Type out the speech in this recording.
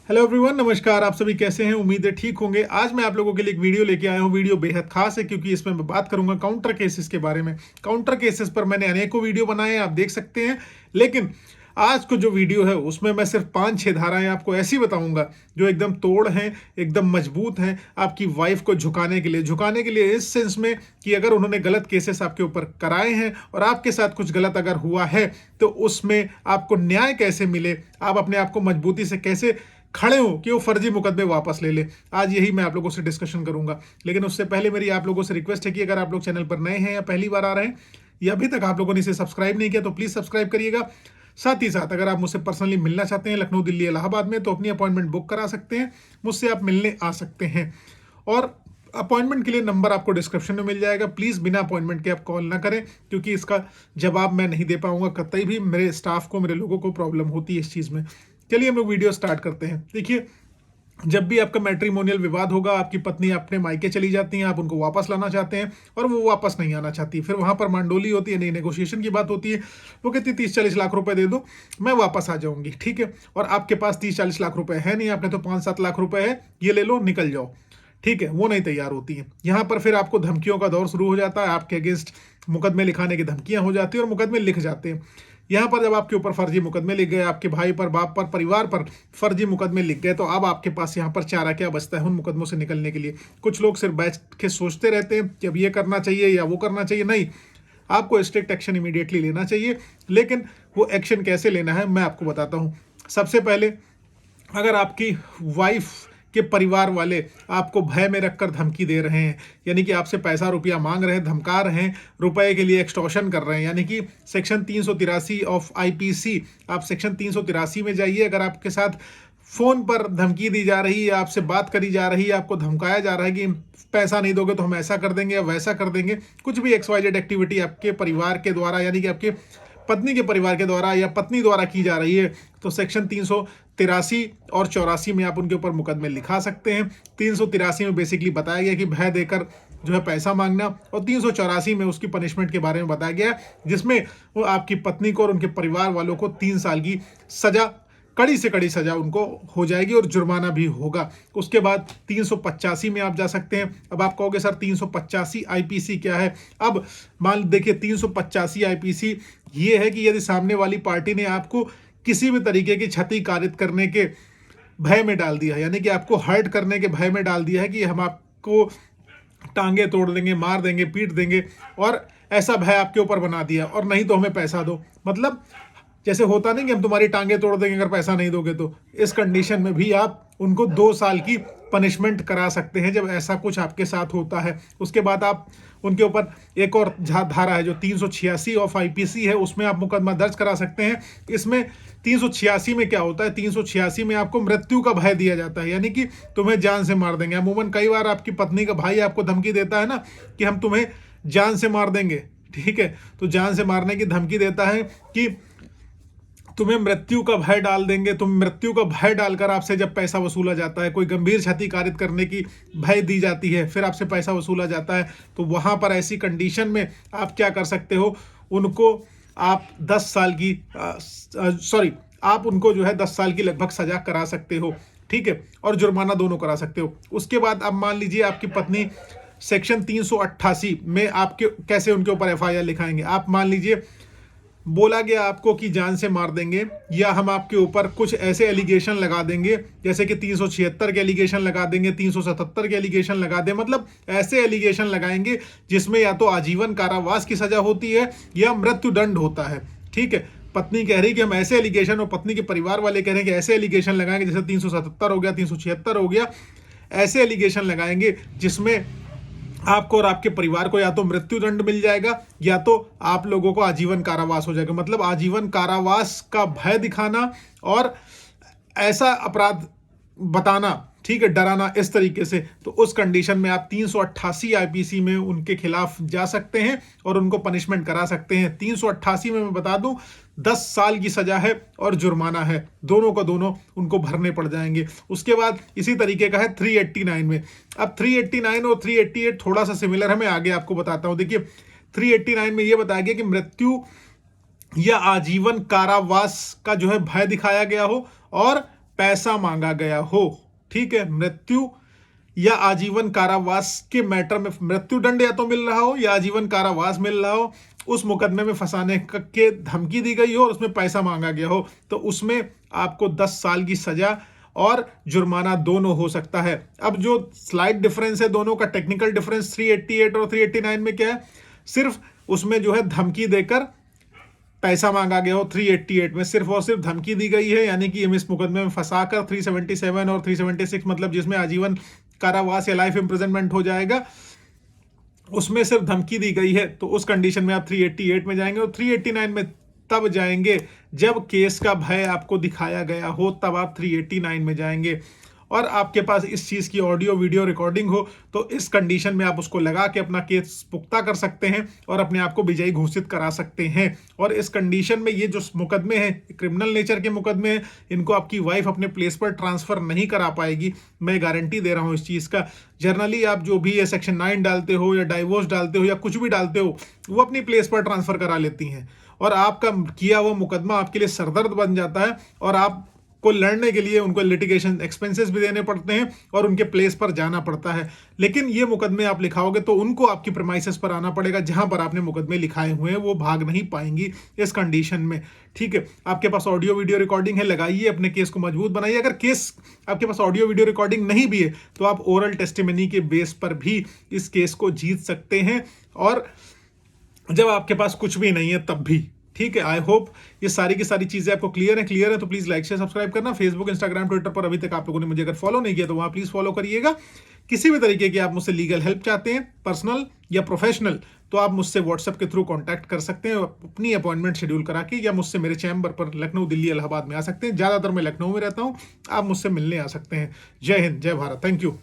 Hello everyone, नमस्कार। आप सभी कैसे हैं? उम्मीद है ठीक होंगे। आज मैं आप लोगों के लिए एक वीडियो लेके आया हूं। वीडियो बेहद खास है क्योंकि इसमें मैं बात करूंगा काउंटर केसेस के बारे में। काउंटर केसेस पर मैंने अनेकों वीडियो बनाए हैं, आप देख सकते हैं। लेकिन आज को जो वीडियो है उसमें मैं सिर्फ 5-6 धाराएं आपको ऐसी बताऊंगा जो एकदम तोड़ हैं, एकदम मजबूत हैं, आपकी वाइफ को झुकाने के लिए इस सेंस में कि अगर उन्होंने गलत केसेस आपके ऊपर कराए हैं और आपके साथ कुछ गलत अगर हुआ है तो उसमें आपको न्याय कैसे मिले, आप अपने आप को मजबूती से कैसे खड़े हो कि वो फर्जी मुकदमे वापस ले ले। आज यही मैं आप लोगों से डिस्कशन करूंगा। लेकिन उससे पहले मेरी आप लोगों से रिक्वेस्ट है कि अगर आप लोग चैनल पर नए हैं या पहली बार आ रहे हैं या अभी तक आप लोगों ने इसे सब्सक्राइब नहीं किया तो प्लीज सब्सक्राइब करिएगा। साथ ही साथ अगर आप मुझसे पर्सनली मिलना चाहते हैं लखनऊ, दिल्ली, इलाहाबाद में, तो अपनी अपॉइंटमेंट बुक करा सकते हैं, मुझसे आप मिलने आ सकते हैं। और अपॉइंटमेंट के लिए नंबर आपको डिस्क्रिप्शन में मिल जाएगा। प्लीज़ बिना अपॉइंटमेंट के आप कॉल ना करें क्योंकि इसका जवाब मैं नहीं दे पाऊंगा कतई भी। मेरे स्टाफ को, मेरे लोगों को प्रॉब्लम होती है इस चीज़ में। चलिए हम लोग वीडियो स्टार्ट करते हैं। देखिए, जब भी आपका मैट्रिमोनियल विवाद होगा, आपकी पत्नी अपने मायके चली जाती हैं, आप उनको वापस लाना चाहते हैं और वो वापस नहीं आना चाहती, फिर वहां पर मांडोली होती है, नेगोशिएशन की बात होती है। वो कहती है 30-40 लाख रुपए दे दो, मैं वापस आ जाऊंगी, ठीक है। और आपके पास 30-40 लाख रुपए है नहीं, आपने तो 5-7 लाख रुपए है, ये ले लो, निकल जाओ, ठीक है। वो नहीं तैयार होती है। यहाँ पर फिर आपको धमकियों का दौर शुरू हो जाता है, आपके अगेंस्ट मुकदमे लिखाने की धमकियां हो जाती है और मुकदमे लिख जाते हैं। यहाँ पर जब आपके ऊपर फर्जी मुकदमे लिख गए, आपके भाई पर, बाप पर, परिवार पर फर्जी मुकदमे लिख गए, तो अब आपके पास यहाँ पर चारा क्या बचता है उन मुकदमों से निकलने के लिए? कुछ लोग सिर्फ बैठ के सोचते रहते हैं कि अब ये करना चाहिए या वो करना चाहिए। नहीं, आपको स्ट्रिक्ट एक्शन इमीडिएटली लेना चाहिए। लेकिन वो एक्शन कैसे लेना है मैं आपको बताता हूँ। सबसे पहले, अगर आपकी वाइफ के परिवार वाले आपको भय में रखकर धमकी दे रहे हैं, यानी कि आपसे पैसा रुपया मांग रहे हैं, धमका रहे हैं, रुपए के लिए एक्सटॉर्शन कर रहे हैं, यानी कि सेक्शन 383 ऑफ आईपीसी, आप सेक्शन 383 में जाइए। अगर आपके साथ फोन पर धमकी दी जा रही है, आपसे बात करी जा रही है, आपको धमकाया जा रहा है कि पैसा नहीं दोगे तो हम ऐसा कर देंगे या वैसा कर देंगे, कुछ भी XYZ एक्टिविटी आपके परिवार के द्वारा, यानी कि आपके पत्नी के परिवार के द्वारा या पत्नी द्वारा की जा रही है, तो सेक्शन 383 और 84 में आप उनके ऊपर मुकदमे लिखा सकते हैं। 383 में बेसिकली बताया गया कि भय देकर जो है पैसा मांगना, और 384 में उसकी पनिशमेंट के बारे में बताया गया जिसमें वो आपकी पत्नी को और उनके परिवार वालों को 3 साल की सजा, कड़ी से कड़ी सजा उनको हो जाएगी और जुर्माना भी होगा। उसके बाद 385 में आप जा सकते हैं। अब आप कहोगे सर 385 आईपीसी क्या है? अब मान देखिए, 385 आईपीसी ये है कि यदि सामने वाली पार्टी ने आपको किसी भी तरीके की क्षति कारित करने के भय में डाल दिया है, यानी कि आपको हर्ट करने के भय में डाल दिया है कि हम आपको टांगे तोड़ देंगे, मार देंगे, पीट देंगे, और ऐसा भय आपके ऊपर बना दिया, और नहीं तो हमें पैसा दो। मतलब जैसे होता नहीं कि हम तुम्हारी टांगे तोड़ देंगे अगर पैसा नहीं दोगे, तो इस कंडीशन में भी आप उनको 2 साल की पनिशमेंट करा सकते हैं जब ऐसा कुछ आपके साथ होता है। उसके बाद आप उनके ऊपर एक और धारा है जो 386 ऑफ आईपीसी है, उसमें आप मुकदमा दर्ज करा सकते हैं। इसमें 386 में क्या होता है? 386 में आपको मृत्यु का भय दिया जाता है, यानी कि तुम्हें जान से मार देंगे। अमूमन कई बार आपकी पत्नी का भाई आपको धमकी देता है ना कि हम तुम्हें जान से मार देंगे, ठीक है। तो जान से मारने की धमकी देता है कि तुम्हें मृत्यु का भय डाल देंगे। तुम मृत्यु का भय डालकर आपसे जब पैसा वसूला जाता है, कोई गंभीर क्षति कारित करने की भय दी जाती है, फिर आपसे पैसा वसूला जाता है, तो वहां पर ऐसी कंडीशन में आप क्या कर सकते हो? उनको आप 10 साल की आप उनको जो है 10 साल की लगभग सजा करा सकते हो, ठीक है, और जुर्माना दोनों करा सकते हो। उसके बाद अब मान लीजिए आपकी पत्नी सेक्शन 388 में आपके कैसे उनके ऊपर FIR लिखाएंगे? आप मान लीजिए बोला गया आपको कि जान से मार देंगे, या हम आपके ऊपर कुछ ऐसे एलिगेशन लगा देंगे जैसे कि 376 के एलिगेशन लगा देंगे, 377 के एलिगेशन लगा दें। मतलब ऐसे एलिगेशन लगाएंगे जिसमें या तो आजीवन कारावास की सजा होती है या मृत्यु दंड होता है, ठीक है। पत्नी कह रही कि हम ऐसे एलिगेशन, और पत्नी के परिवार वाले कह रहे हैं कि ऐसे एलिगेशन लगाएंगे, जैसे 377 हो गया, 376 हो गया, ऐसे एलिगेशन लगाएंगे जिसमें आपको और आपके परिवार को या तो मृत्यु दंड मिल जाएगा या तो आप लोगों को आजीवन कारावास हो जाएगा। मतलब आजीवन कारावास का भय दिखाना और ऐसा अपराध बताना, ठीक है, डराना, इस तरीके से। तो उस कंडीशन में आप 388 आईपीसी में उनके खिलाफ जा सकते हैं और उनको पनिशमेंट करा सकते हैं। 388 में मैं बता दूं 10 साल की सजा है और जुर्माना है, दोनों को दोनों उनको भरने पड़ जाएंगे। उसके बाद इसी तरीके का है 389 में। अब 389 और 388 थोड़ा सा सिमिलर है, मैं आगे आपको बताता हूं। देखिए 389 में यह बताया गया कि मृत्यु या आजीवन कारावास का जो है भय दिखाया गया हो और पैसा मांगा गया हो, ठीक है, मृत्यु या आजीवन कारावास के मैटर में मृत्युदंड या तो मिल रहा हो या आजीवन कारावास मिल रहा हो, उस मुकदमे में फंसाने के धमकी दी गई हो और उसमें पैसा मांगा गया हो, तो उसमें आपको 10 साल की सजा और जुर्माना दोनों हो सकता है। अब जो स्लाइड डिफरेंस है दोनों का, टेक्निकल डिफरेंस 388 और 389 में क्या है, सिर्फ उसमें जो है धमकी देकर पैसा मांगा गया हो। 388 में सिर्फ और सिर्फ धमकी दी गई है, यानी कि हम इस मुकदमे में फंसाकर 377 और 376 मतलब जिसमें आजीवन कारावास या लाइफ इंप्रिजनमेंट हो जाएगा, उसमें सिर्फ धमकी दी गई है, तो उस कंडीशन में आप 388 में जाएंगे। और 389 में तब जाएंगे जब केस का भय आपको दिखाया गया हो, तब आप 389 में जाएंगे। और आपके पास इस चीज़ की ऑडियो वीडियो रिकॉर्डिंग हो, तो इस कंडीशन में आप उसको लगा के अपना केस पुख्ता कर सकते हैं और अपने आप को विजयी घोषित करा सकते हैं। और इस कंडीशन में ये जो मुकदमे हैं, क्रिमिनल नेचर के मुकदमे हैं, इनको आपकी वाइफ अपने प्लेस पर ट्रांसफ़र नहीं करा पाएगी, मैं गारंटी दे रहा हूँ इस चीज़ का। जनरली आप जो भी है सेक्शन 9 डालते हो या डाइवोर्स डालते हो या कुछ भी डालते हो, वो अपनी प्लेस पर ट्रांसफ़र करा लेती हैं और आपका किया हुआ मुकदमा आपके लिए सरदर्द बन जाता है और आप को लड़ने के लिए उनको लिटिगेशन एक्सपेंसेस भी देने पड़ते हैं और उनके प्लेस पर जाना पड़ता है। लेकिन ये मुकदमे आप लिखाओगे तो उनको आपकी प्रेमाइसेस पर आना पड़ेगा, जहां पर आपने मुकदमे लिखाए हुए हैं, वो भाग नहीं पाएंगी इस कंडीशन में, ठीक है। आपके पास ऑडियो वीडियो रिकॉर्डिंग है, लगाइए, अपने केस को मजबूत बनाइए। अगर केस आपके पास ऑडियो वीडियो रिकॉर्डिंग नहीं भी है तो आप ओरल टेस्टिमनी के बेस पर भी इस केस को जीत सकते हैं, और जब आपके पास कुछ भी नहीं है तब भी, ठीक है। आई होप ये सारी की सारी चीजें आपको क्लियर है तो प्लीज लाइक शेयर सब्सक्राइब करना। फेसबुक, इंस्टाग्राम, ट्विटर पर अभी तक आप लोगों ने मुझे अगर फॉलो नहीं किया तो वहां प्लीज फॉलो करिएगा। किसी भी तरीके की आप मुझसे लीगल हेल्प चाहते हैं, पर्सनल या प्रोफेशनल, तो आप मुझसे व्हाट्सएप के थ्रू कांटेक्ट कर सकते हैं, अपनी अपॉइंटमेंट शेड्यूल करा के, या मुझसे मेरे चैम्बर पर लखनऊ, दिल्ली, इलाहाबाद में आ सकते हैं। ज्यादातर मैं लखनऊ में रहता हूं, आप मुझसे मिलने आ सकते हैं। जय हिंद, जय भारत, थैंक यू।